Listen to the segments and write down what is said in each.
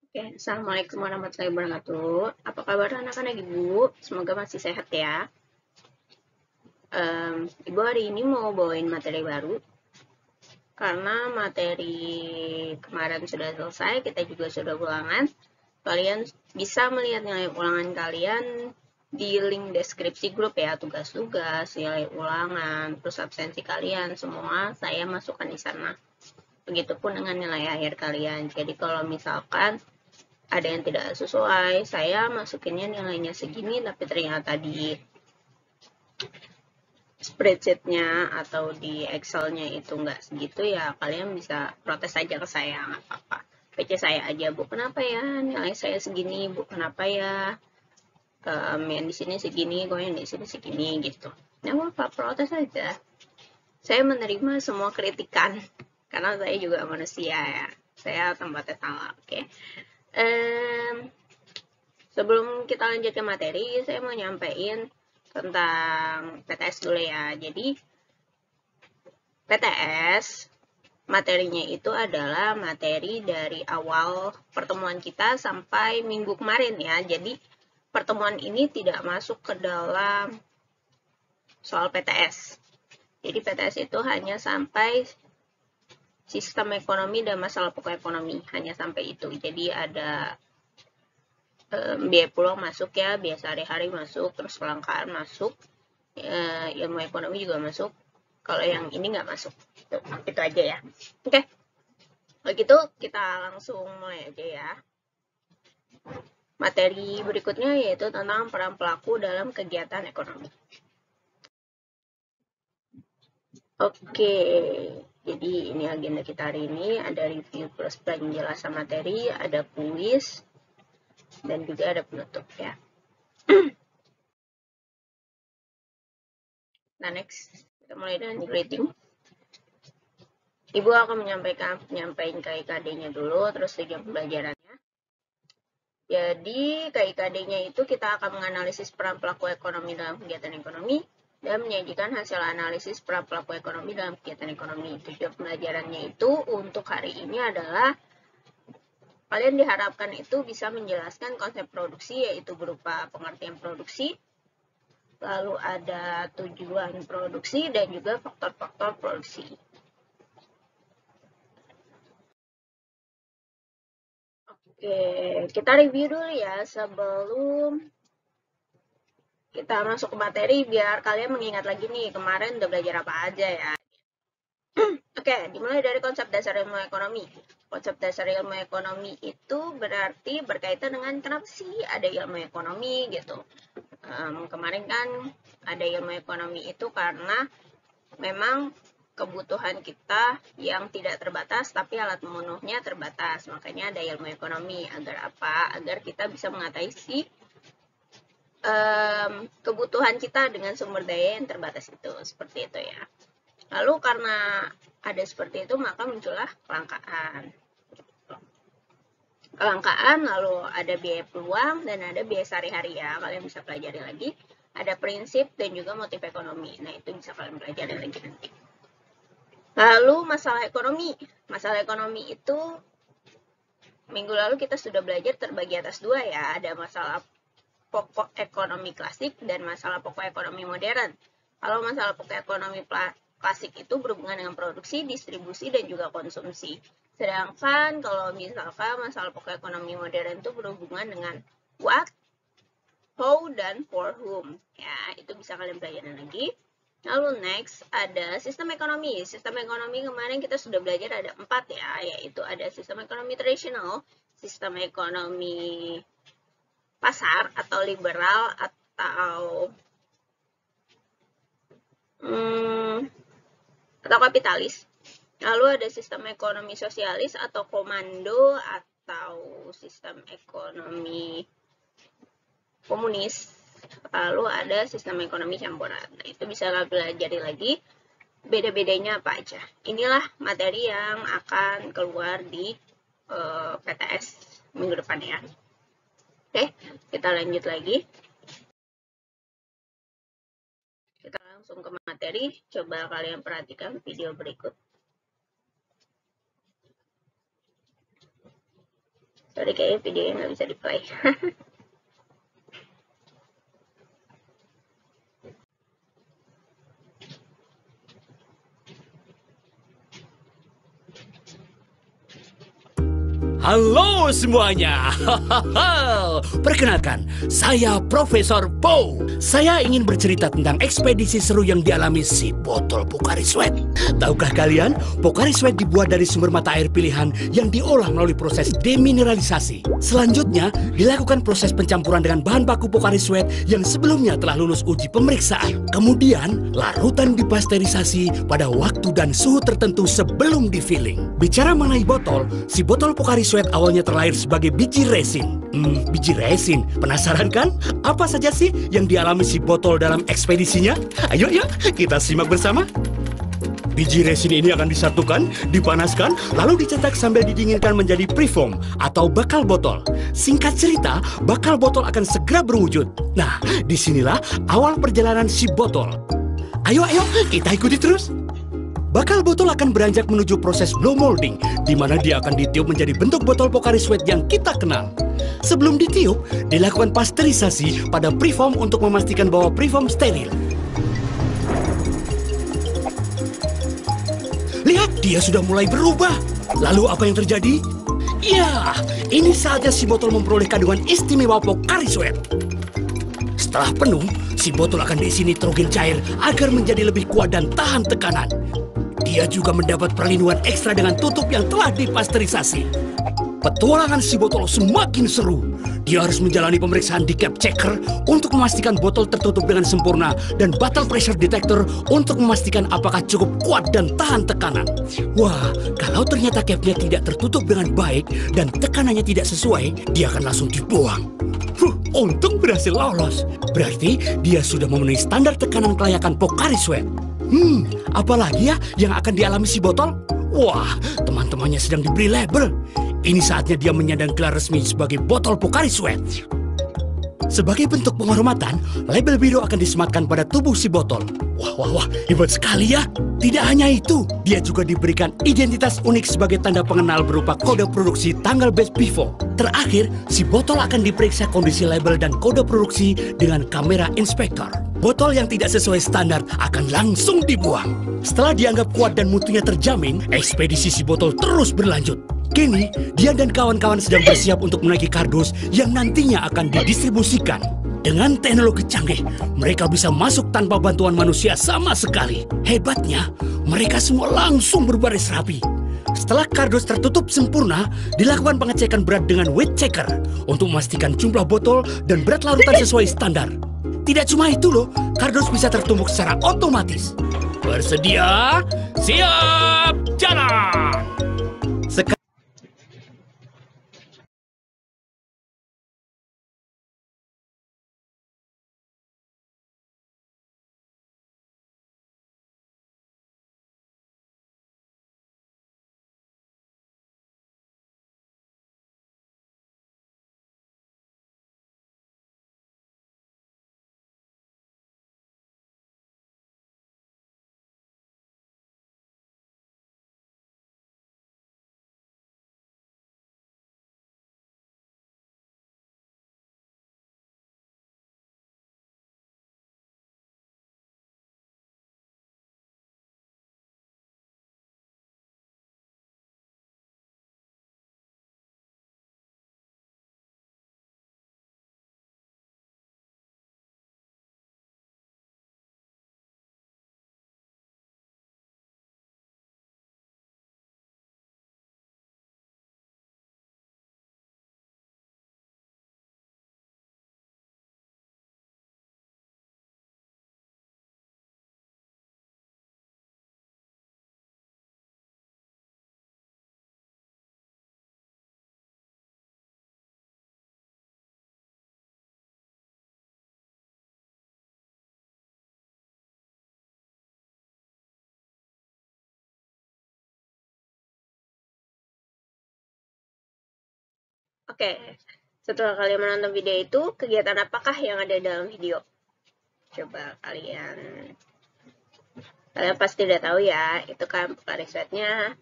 Oke, Assalamualaikum warahmatullahi wabarakatuh. Apa kabar anak-anak Ibu? Semoga masih sehat ya. Ibu hari ini mau bawain materi baru. Karena materi kemarin sudah selesai, kita juga sudah ulangan. Kalian bisa melihat nilai ulangan kalian di link deskripsi grup ya, tugas-tugas, nilai ulangan, terus absensi kalian, semua saya masukkan di sana. Begitupun dengan nilai akhir kalian. Jadi kalau misalkan ada yang tidak sesuai, saya masukinnya nilainya segini, tapi ternyata di spreadsheet-nya atau di Excel-nya itu nggak segitu, ya kalian bisa protes aja ke saya, nggak apa-apa. PC saya aja, Bu, kenapa ya nilai saya segini, Bu, kenapa ya yang di sini segini, kok yang di sini segini, gitu. Nggak apa-apa, protes aja. Saya menerima semua kritikan, karena saya juga manusia ya. Saya tempatnya salah, oke. Sebelum kita lanjut ke materi, saya mau nyampein tentang PTS dulu ya. Jadi, PTS materinya itu adalah materi dari awal pertemuan kita sampai minggu kemarin ya. Jadi, pertemuan ini tidak masuk ke dalam soal PTS. Jadi, PTS itu hanya sampai sistem ekonomi dan masalah pokok ekonomi. Hanya sampai itu. Jadi, ada biaya peluang masuk ya, biaya sehari-hari masuk, terus kelangkaan masuk, ilmu ekonomi juga masuk. Kalau yang ini nggak masuk, itu aja ya. Oke, kalau gitu kita langsung mulai aja ya. Materi berikutnya yaitu tentang peran pelaku dalam kegiatan ekonomi. Oke, jadi ini agenda kita hari ini, ada review plus penjelasan materi, ada kuis, dan juga ada penutup ya. Nah, next, kita mulai dengan grading. Ibu akan menyampaikan KIKD-nya dulu, terus tujuan pembelajarannya. Jadi, KIKD-nya itu kita akan menganalisis peran pelaku ekonomi dalam kegiatan ekonomi dan menyajikan hasil analisis peran pelaku ekonomi dalam kegiatan ekonomi. Tujuan pembelajarannya itu untuk hari ini adalah kalian diharapkan itu bisa menjelaskan konsep produksi, yaitu berupa pengertian produksi, lalu ada tujuan produksi dan juga faktor-faktor produksi. Oke, kita review dulu ya sebelum kita masuk ke materi, biar kalian mengingat lagi nih kemarin udah belajar apa aja ya. Oke, dimulai dari konsep dasar ilmu ekonomi. Konsep dasar ilmu ekonomi itu berarti berkaitan dengan kenapa sih ada ilmu ekonomi gitu. Kemarin kan ada ilmu ekonomi itu karena memang kebutuhan kita yang tidak terbatas, tapi alat memenuhnya terbatas. Makanya ada ilmu ekonomi. Agar apa? Agar kita bisa mengatasi kebutuhan kita dengan sumber daya yang terbatas itu. Seperti itu ya. Lalu karena ada seperti itu, maka muncullah kelangkaan. Kelangkaan, lalu ada biaya peluang, dan ada biaya sehari-hari ya. Kalian bisa pelajari lagi. Ada prinsip dan juga motif ekonomi. Nah, itu bisa kalian pelajari lagi nanti. Lalu masalah ekonomi. Masalah ekonomi itu minggu lalu kita sudah belajar terbagi atas dua ya. Ada masalah pokok ekonomi klasik dan masalah pokok ekonomi modern. Kalau masalah pokok ekonomi klasik itu berhubungan dengan produksi, distribusi, dan juga konsumsi. Sedangkan kalau misalkan masalah pokok ekonomi modern itu berhubungan dengan what, how, dan for whom. Ya, itu bisa kalian pelajari lagi. Lalu next ada sistem ekonomi. Sistem ekonomi kemarin kita sudah belajar ada 4 ya, yaitu ada sistem ekonomi tradisional, sistem ekonomi pasar atau liberal atau kapitalis. Lalu ada sistem ekonomi sosialis atau komando atau sistem ekonomi komunis. Lalu ada sistem ekonomi campuran. Nah, itu bisa kalian pelajari lagi beda-bedanya apa aja. Inilah materi yang akan keluar di PTS minggu depan ya. Oke, kita lanjut lagi. Kita langsung ke materi. Coba kalian perhatikan video berikut. Sorry, kayaknya videonya nggak bisa di-play. Halo semuanya. Perkenalkan, saya Profesor Po. Saya ingin bercerita tentang ekspedisi seru yang dialami si botol Pocari Sweat. Tahukah kalian, Pocari Sweat dibuat dari sumber mata air pilihan yang diolah melalui proses demineralisasi. Selanjutnya, dilakukan proses pencampuran dengan bahan baku Pocari Sweat yang sebelumnya telah lulus uji pemeriksaan. Kemudian, larutan dipasteurisasi pada waktu dan suhu tertentu sebelum di-filling. Bicara mengenai botol, si botol Pocari Sweat awalnya terlahir sebagai biji resin. Biji resin. Penasaran kan? Apa saja sih yang dialami si botol dalam ekspedisinya? Ayo, kita simak bersama. Biji resin ini akan disatukan, dipanaskan, lalu dicetak sambil didinginkan menjadi preform atau bakal botol. Singkat cerita, bakal botol akan segera berwujud. Nah, disinilah awal perjalanan si botol. Ayo, kita ikuti terus. Bakal botol akan beranjak menuju proses blow molding, di mana dia akan ditiup menjadi bentuk botol Pocari Sweat yang kita kenal. Sebelum ditiup, dilakukan pasteurisasi pada preform untuk memastikan bahwa preform steril. Lihat, dia sudah mulai berubah. Lalu apa yang terjadi? Ya, ini saatnya si botol memperoleh kandungan istimewa Pocari Sweat. Setelah penuh, si botol akan diisi nitrogen cair agar menjadi lebih kuat dan tahan tekanan. Dia juga mendapat perlindungan ekstra dengan tutup yang telah dipasteurisasi. Petualangan si botol semakin seru. Dia harus menjalani pemeriksaan di cap checker untuk memastikan botol tertutup dengan sempurna dan bottle pressure detector untuk memastikan apakah cukup kuat dan tahan tekanan. Wah, kalau ternyata capnya tidak tertutup dengan baik dan tekanannya tidak sesuai, dia akan langsung dibuang. Untung berhasil lolos. Berarti dia sudah memenuhi standar tekanan kelayakan Pocari Sweat. Apalagi ya yang akan dialami si botol? Wah, teman-temannya sedang diberi label. Ini saatnya dia menyandang gelar resmi sebagai botol Pocari Sweat. Sebagai bentuk penghormatan, label biru akan disematkan pada tubuh si botol. Wah, hebat sekali ya. Tidak hanya itu, dia juga diberikan identitas unik sebagai tanda pengenal berupa kode produksi tanggal batch before. Terakhir, si botol akan diperiksa kondisi label dan kode produksi dengan kamera inspektor. Botol yang tidak sesuai standar akan langsung dibuang. Setelah dianggap kuat dan mutunya terjamin, ekspedisi si botol terus berlanjut. Kini, dia dan kawan-kawan sedang bersiap untuk menaiki kardus yang nantinya akan didistribusikan. Dengan teknologi canggih, mereka bisa masuk tanpa bantuan manusia sama sekali. Hebatnya, mereka semua langsung berbaris rapi. Setelah kardus tertutup sempurna, dilakukan pengecekan berat dengan weight checker untuk memastikan jumlah botol dan berat larutan sesuai standar. Tidak cuma itu loh, kardus bisa tertumbuk secara otomatis. Bersedia, siap, jalan! Oke, setelah kalian menonton video itu, kegiatan apakah yang ada dalam video? Coba kalian pasti udah tahu ya, itu kan Pocari Sweat-nya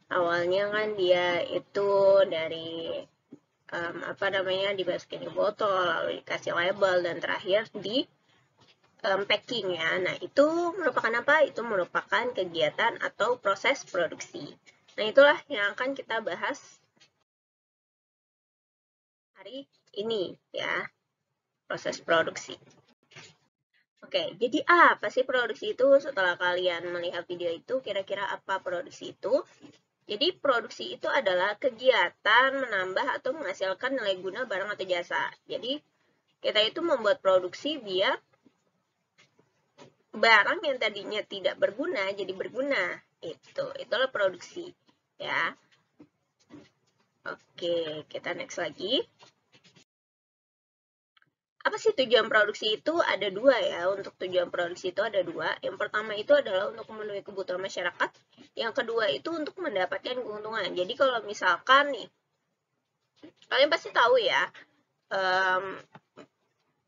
awalnya kan dia itu dari dimasukin ke botol, lalu dikasih label, dan terakhir di packing ya. Nah, itu merupakan apa? Itu merupakan kegiatan atau proses produksi. Nah, itulah yang akan kita bahas hari ini ya, proses produksi. Oke, jadi apa sih produksi itu? Setelah kalian melihat video itu, kira-kira apa produksi itu? Jadi produksi itu adalah kegiatan menambah atau menghasilkan nilai guna barang atau jasa. Jadi kita itu membuat produksi biar barang yang tadinya tidak berguna jadi berguna. Itulah produksi ya. Oke, kita next lagi. Apa sih tujuan produksi itu? Ada dua ya. Untuk tujuan produksi itu ada dua. Yang pertama itu adalah untuk memenuhi kebutuhan masyarakat. Yang kedua itu untuk mendapatkan keuntungan. Jadi kalau misalkan nih, kalian pasti tahu ya,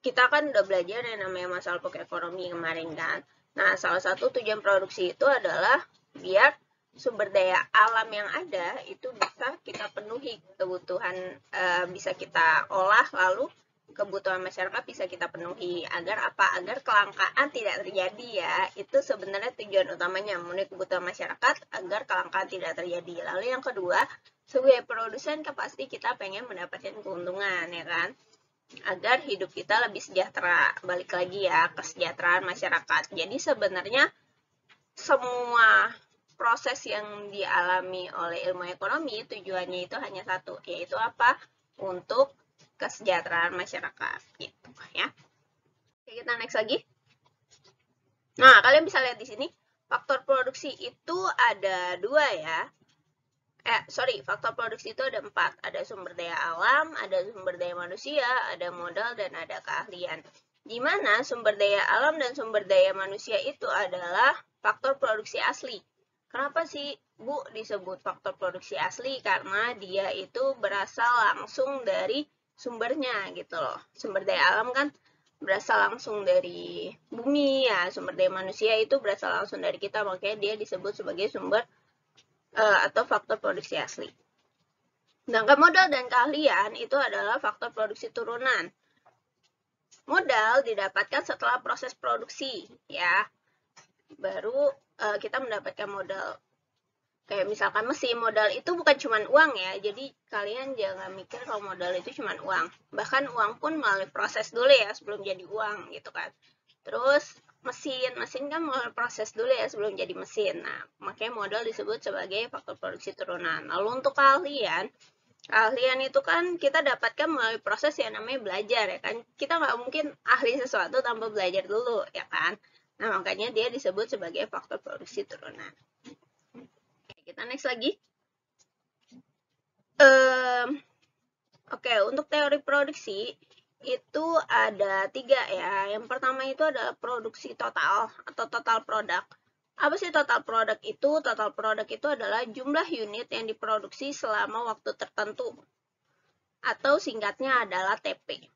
kita kan udah belajar yang namanya masalah pokok ekonomi kemarin kan. Nah, salah satu tujuan produksi itu adalah biar sumber daya alam yang ada itu bisa kita penuhi kebutuhan, bisa kita olah, lalu kebutuhan masyarakat bisa kita penuhi. Agar apa? Agar kelangkaan tidak terjadi ya. Itu sebenarnya tujuan utamanya, memenuhi kebutuhan masyarakat agar kelangkaan tidak terjadi. Lalu yang kedua, sebagai produsen pasti kita pengen mendapatkan keuntungan ya kan, agar hidup kita lebih sejahtera. Balik lagi ya, kesejahteraan masyarakat. Jadi sebenarnya semua proses yang dialami oleh ilmu ekonomi tujuannya itu hanya satu, yaitu apa? Untuk kesejahteraan masyarakat gitu ya. Oke, kita next lagi. Nah, kalian bisa lihat di sini faktor produksi itu ada dua ya. Faktor produksi itu ada 4. Ada sumber daya alam, ada sumber daya manusia, ada modal, dan ada keahlian. Di mana sumber daya alam dan sumber daya manusia itu adalah faktor produksi asli. Kenapa sih, Bu, disebut faktor produksi asli? Karena dia itu berasal langsung dari sumbernya gitu loh. Sumber daya alam kan berasal langsung dari bumi ya, sumber daya manusia itu berasal langsung dari kita, makanya dia disebut sebagai sumber atau faktor produksi asli. Sedangkan modal dan keahlian itu adalah faktor produksi turunan. Modal didapatkan setelah proses produksi ya, baru kita mendapatkan modal. Kayak misalkan mesin, modal itu bukan cuma uang ya, jadi kalian jangan mikir kalau modal itu cuma uang. Bahkan uang pun melalui proses dulu ya sebelum jadi uang gitu kan. Terus mesin kan melalui proses dulu ya sebelum jadi mesin. Nah, makanya modal disebut sebagai faktor produksi turunan. Lalu untuk keahlian itu kan kita dapatkan melalui proses yang namanya belajar ya kan. Kita nggak mungkin ahli sesuatu tanpa belajar dulu ya kan. Nah, makanya dia disebut sebagai faktor produksi turunan. Kita next lagi. Oke, untuk teori produksi itu ada 3 ya. Yang pertama itu adalah produksi total atau total produk. Apa sih total produk itu? Total produk itu adalah jumlah unit yang diproduksi selama waktu tertentu, atau singkatnya adalah TP.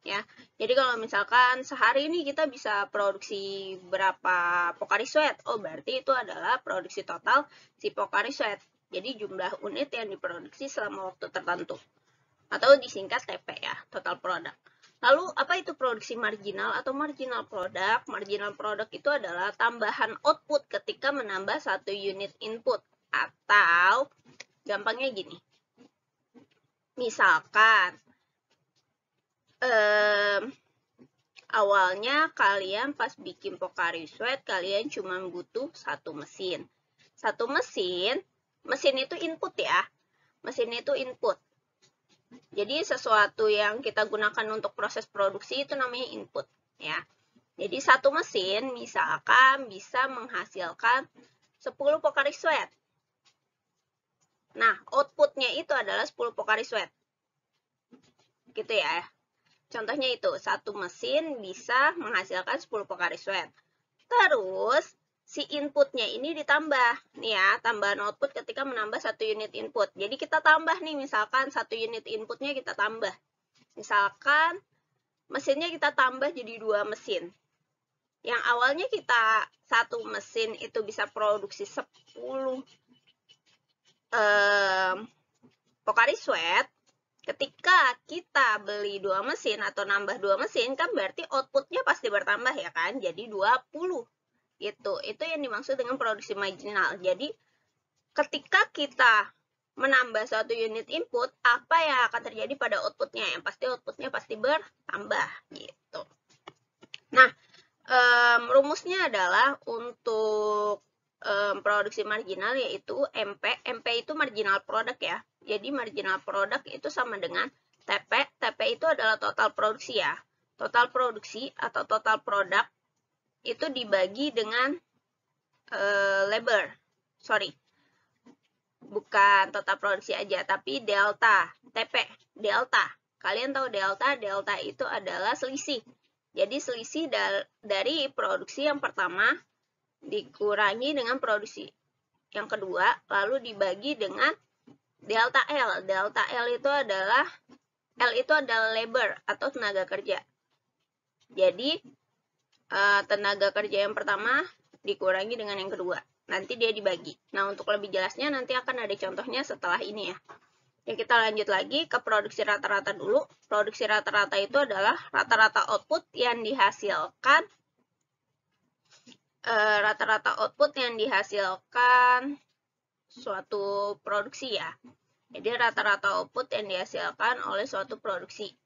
Ya, jadi kalau misalkan sehari ini kita bisa produksi berapa Pocari Sweat, berarti itu adalah produksi total si Pocari Sweat. Jadi jumlah unit yang diproduksi selama waktu tertentu, atau disingkat TP ya, total product. Lalu apa itu produksi marginal atau marginal product? Marginal product itu adalah tambahan output ketika menambah satu unit input. Atau gampangnya gini, misalkan awalnya kalian pas bikin Pocari Sweat kalian cuma butuh satu mesin. Satu mesin itu input ya. Mesin itu input. Jadi sesuatu yang kita gunakan untuk proses produksi itu namanya input ya. Jadi satu mesin misalkan bisa menghasilkan 10 Pocari Sweat. Nah, outputnya itu adalah 10 Pocari Sweat. Gitu ya. Contohnya itu, satu mesin bisa menghasilkan 10 Pocari Sweat. Terus, si inputnya ini ditambah. Nih ya, tambahan output ketika menambah satu unit input. Jadi kita tambah nih, misalkan satu unit inputnya kita tambah. Misalkan, mesinnya kita tambah jadi 2 mesin. Yang awalnya kita satu mesin itu bisa produksi 10 Pocari Sweat. ketika kita beli 2 mesin atau nambah 2 mesin, kan berarti outputnya pasti bertambah ya kan, jadi 20. Itu yang dimaksud dengan produksi marginal. Jadi ketika kita menambah suatu unit input, apa yang akan terjadi pada outputnya? Yang pasti outputnya pasti bertambah gitu. Nah, rumusnya adalah untuk produksi marginal yaitu MP. MP itu marginal product ya. Jadi marginal product itu sama dengan TP. TP itu adalah total produksi ya. Total produksi atau total product itu dibagi dengan labor. Sorry. Bukan total produksi aja, tapi delta. TP, delta. Kalian tahu delta? Delta itu adalah selisih. Jadi selisih dari produksi yang pertama dikurangi dengan produksi yang kedua, lalu dibagi dengan delta L. Delta L itu adalah labor atau tenaga kerja. Jadi tenaga kerja yang pertama dikurangi dengan yang kedua. Nanti dia dibagi. Nah, untuk lebih jelasnya nanti akan ada contohnya setelah ini ya. Ya, kita lanjut lagi ke produksi rata-rata dulu. Produksi rata-rata itu adalah rata-rata output yang dihasilkan suatu produksi ya. Jadi rata-rata output yang dihasilkan oleh suatu produksi.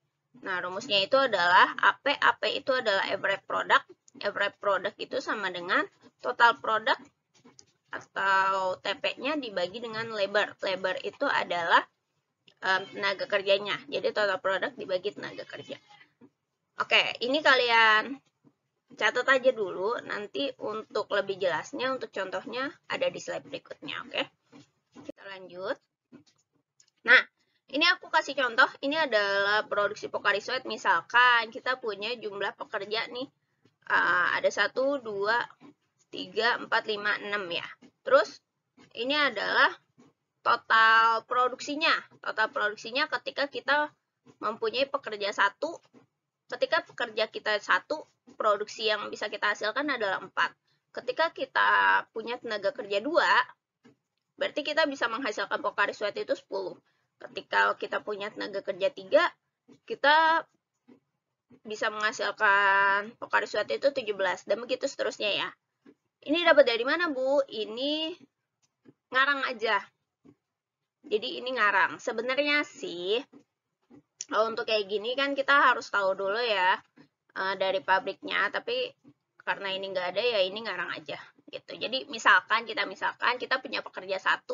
Nah, rumusnya itu adalah AP. AP itu adalah average product. Average product itu sama dengan total product atau TP-nya dibagi dengan labor. Labor itu adalah tenaga kerjanya. Jadi total product dibagi tenaga kerja. Oke, ini kalian catat aja dulu, nanti untuk lebih jelasnya, untuk contohnya ada di slide berikutnya, oke? Kita lanjut. Nah, ini aku kasih contoh, ini adalah produksi Pocari Sweat, misalkan kita punya jumlah pekerja nih, ada 1, 2, 3, 4, 5, 6 ya. Terus, ini adalah total produksinya. Total produksinya ketika kita mempunyai pekerja 1, ketika pekerja kita 1, produksi yang bisa kita hasilkan adalah 4. Ketika kita punya tenaga kerja 2, berarti kita bisa menghasilkan Pocari Sweat itu 10. Ketika kita punya tenaga kerja 3, kita bisa menghasilkan Pocari Sweat itu 17. Dan begitu seterusnya ya. Ini dapat dari mana, Bu? Ini ngarang aja. Jadi ini ngarang. Sebenarnya sih, untuk kayak gini kan kita harus tahu dulu ya dari pabriknya, tapi karena ini nggak ada ya ini ngarang aja gitu. Jadi misalkan kita punya pekerja 1,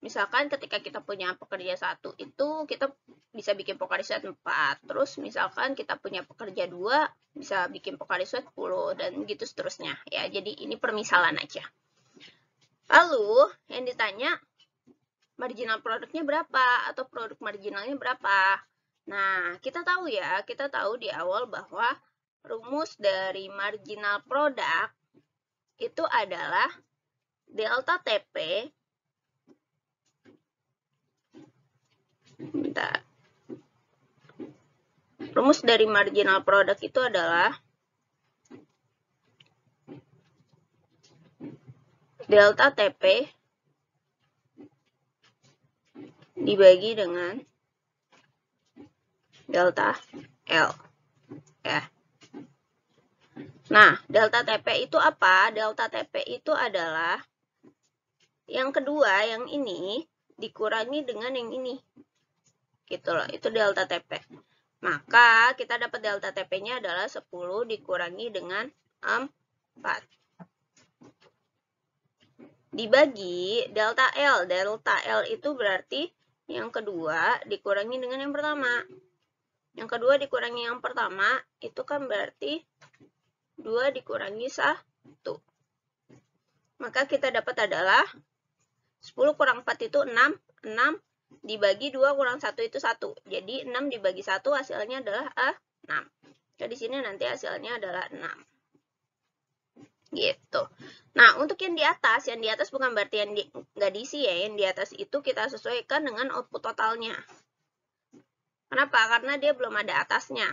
misalkan ketika kita punya pekerja 1 itu kita bisa bikin Pocari Sweat 4, terus misalkan kita punya pekerja 2 bisa bikin Pocari Sweat 10 dan gitu seterusnya ya. Jadi ini permisalan aja. Lalu yang ditanya marginal produknya berapa atau produk marginalnya berapa? Nah, kita tahu di awal bahwa rumus dari marginal product itu adalah delta TP. Bentar. Rumus dari marginal product itu adalah delta TP dibagi dengan delta L ya. Nah, delta TP itu apa? Delta TP itu adalah yang kedua, yang ini dikurangi dengan yang ini. Gitu loh, itu delta TP. Maka kita dapat delta TP-nya adalah 10 dikurangi dengan 4. Dibagi delta L. Delta L itu berarti yang kedua dikurangi dengan yang pertama. Yang kedua dikurangi yang pertama, itu kan berarti 2 dikurangi 1. Maka kita dapat adalah 10 kurang 4 itu 6. 6 dibagi 2 kurang 1 itu 1. Jadi 6 dibagi 1 hasilnya adalah 6. Jadi di sini nanti hasilnya adalah 6. Gitu. Nah, untuk yang di atas bukan berarti yang nggak diisi ya. Yang di atas itu kita sesuaikan dengan output totalnya. Kenapa? Karena dia belum ada atasnya.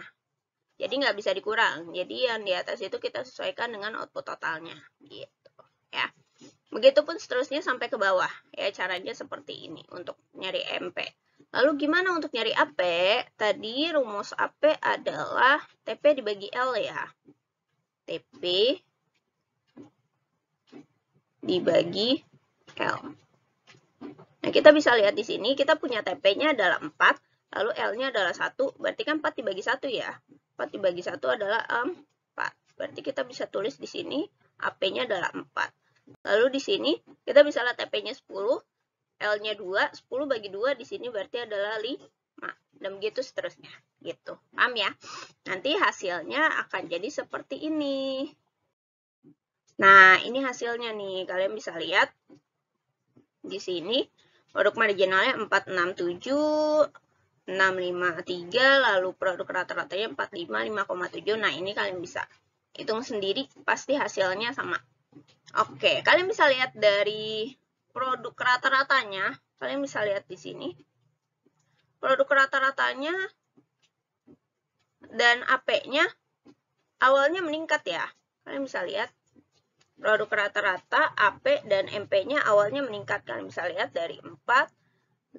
Jadi nggak bisa dikurang. Jadi yang di atas itu kita sesuaikan dengan output totalnya. Gitu. Ya. Begitupun seterusnya sampai ke bawah. Ya, caranya seperti ini untuk nyari MP. Lalu gimana untuk nyari AP? Tadi rumus AP adalah TP dibagi L ya. TP dibagi L. Nah, kita bisa lihat di sini, kita punya TP-nya adalah 4, lalu L-nya adalah 1, berarti kan 4 dibagi 1 ya. 4 dibagi 1 adalah 4. Berarti kita bisa tulis di sini, AP-nya adalah 4. Lalu di sini, kita bisa lihat TP-nya 10, L-nya 2, 10 bagi 2 di sini berarti adalah 5. Dan begitu seterusnya. Gitu. Paham ya? Nanti hasilnya akan jadi seperti ini. Nah, ini hasilnya nih. Kalian bisa lihat di sini. Produk marginalnya 467, 653, lalu produk rata-ratanya 45, 5,7. Nah, ini kalian bisa hitung sendiri, pasti hasilnya sama. Oke, kalian bisa lihat dari produk rata-ratanya, kalian bisa lihat di sini. Produk rata-ratanya dan AP-nya awalnya meningkat ya. Kalian bisa lihat produk rata-rata, AP, dan MP-nya awalnya meningkat. Kalian bisa lihat dari 4,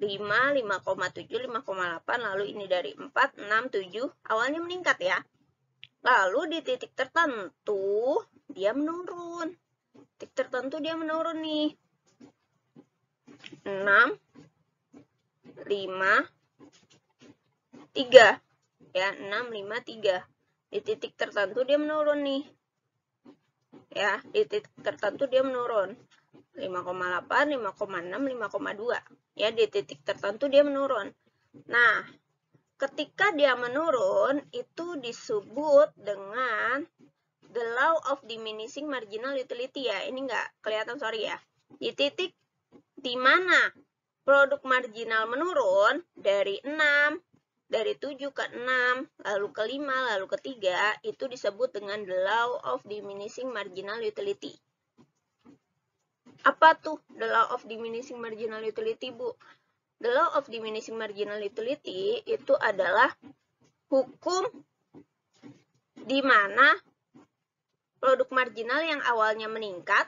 5, 5,7, 5,8, lalu ini dari 4, 6, 7, awalnya meningkat ya. Lalu di titik tertentu, dia menurun. Titik tertentu dia menurun nih. 6, 5, 3. Ya, 6, 5, 3. Di titik tertentu dia menurun nih. Ya, di titik tertentu dia menurun. 5,8, 5,6, 5,2. Ya, di titik tertentu dia menurun. Nah, ketika dia menurun, itu disebut dengan the law of diminishing marginal utility ya. Ini nggak kelihatan, sorry ya. Di titik di mana produk marginal menurun dari 6, dari 7 ke 6, lalu ke 5, lalu ke 3, itu disebut dengan the law of diminishing marginal utility. Apa tuh the law of diminishing marginal utility, Bu? The law of diminishing marginal utility itu adalah hukum di mana produk marginal yang awalnya meningkat,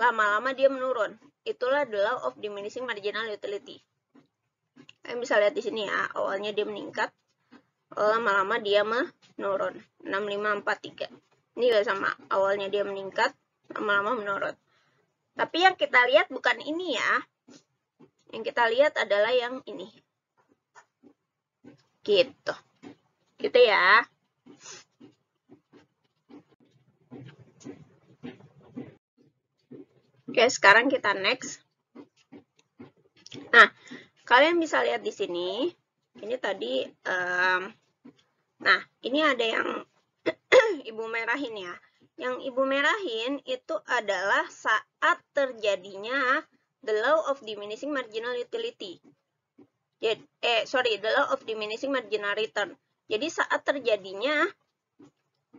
lama-lama dia menurun. Itulah the law of diminishing marginal utility. Kalian bisa lihat di sini ya, awalnya dia meningkat, lama-lama dia menurun. 6, 5, 4, 3. Ini juga sama, awalnya dia meningkat, lama-lama menurun. Tapi yang kita lihat bukan ini ya. Yang kita lihat adalah yang ini. Gitu. Gitu ya. Oke, sekarang kita next. Nah, kalian bisa lihat di sini. Ini tadi, nah, ini ada yang ibu merahin ya. Yang ibu merahin itu adalah saat terjadinya the law of diminishing marginal utility. The law of diminishing marginal return. Jadi saat terjadinya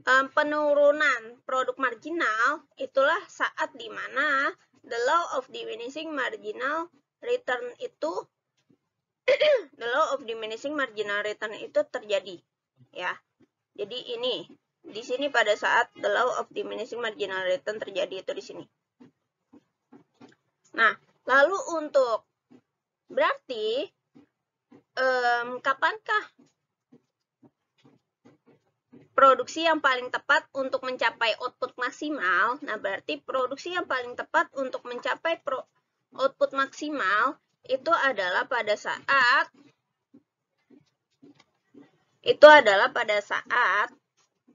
penurunan produk marginal, itulah saat dimana the law of diminishing marginal return itu the law of diminishing marginal return itu terjadi ya. Jadi ini di sini pada saat the law of diminishing marginal return terjadi itu di sini. Nah, lalu untuk berarti kapankah produksi yang paling tepat untuk mencapai output maksimal? Nah, berarti produksi yang paling tepat untuk mencapai output maksimal itu adalah pada saat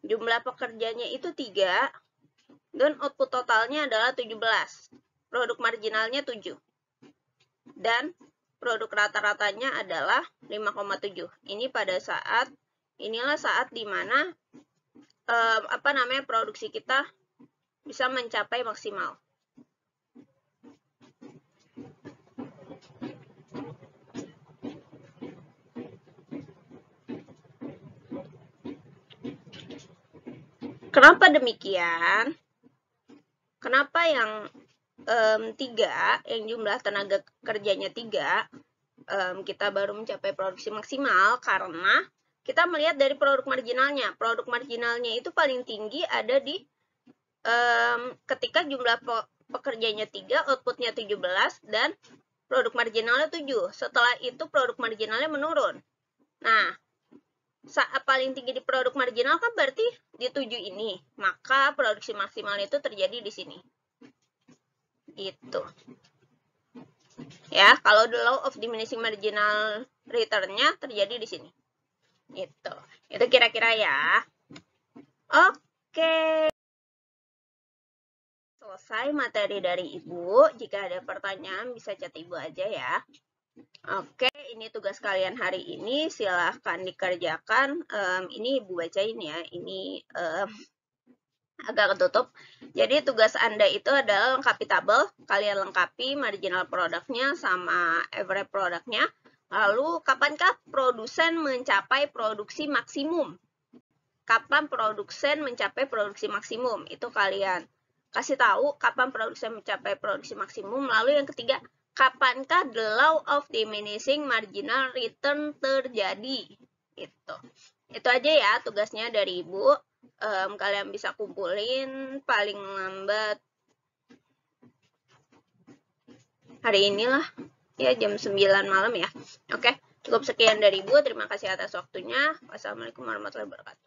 jumlah pekerjanya itu 3 dan output totalnya adalah 17. Produk marginalnya 7. Dan produk rata-ratanya adalah 5,7. Ini pada saat inilah saat dimana produksi kita bisa mencapai maksimal. Kenapa demikian? Kenapa yang 3, yang jumlah tenaga kerjanya 3, kita baru mencapai produksi maksimal? Karena kita melihat dari produk marginalnya. Produk marginalnya itu paling tinggi ada di ketika jumlah pekerjanya 3, outputnya 17, dan produk marginalnya 7. Setelah itu produk marginalnya menurun. Nah, saat paling tinggi di produk marginal kan berarti di 7 ini. Maka produksi maksimal itu terjadi di sini. Gitu. Ya, kalau the law of diminishing marginal return-nya terjadi di sini. Gitu. Itu kira-kira ya. Oke. Selesai materi dari Ibu. Jika ada pertanyaan bisa chat Ibu aja ya. Oke, ini tugas kalian hari ini. Silahkan dikerjakan. Ini Ibu bacain ya. Ini agak ketutup. Jadi tugas Anda itu adalah lengkapi tabel. Kalian lengkapi marginal produknya sama average produknya. Lalu kapankah produsen mencapai produksi maksimum? Kapan produsen mencapai produksi maksimum? Itu kalian kasih tahu kapan produsen mencapai produksi maksimum. Lalu yang ketiga, kapankah the law of diminishing marginal return terjadi? Itu aja ya tugasnya dari Ibu. Kalian bisa kumpulin paling lambat hari inilah ya, jam 9 malam ya. Oke, cukup sekian dari Ibu. Terima kasih atas waktunya. Wassalamualaikum warahmatullahi wabarakatuh.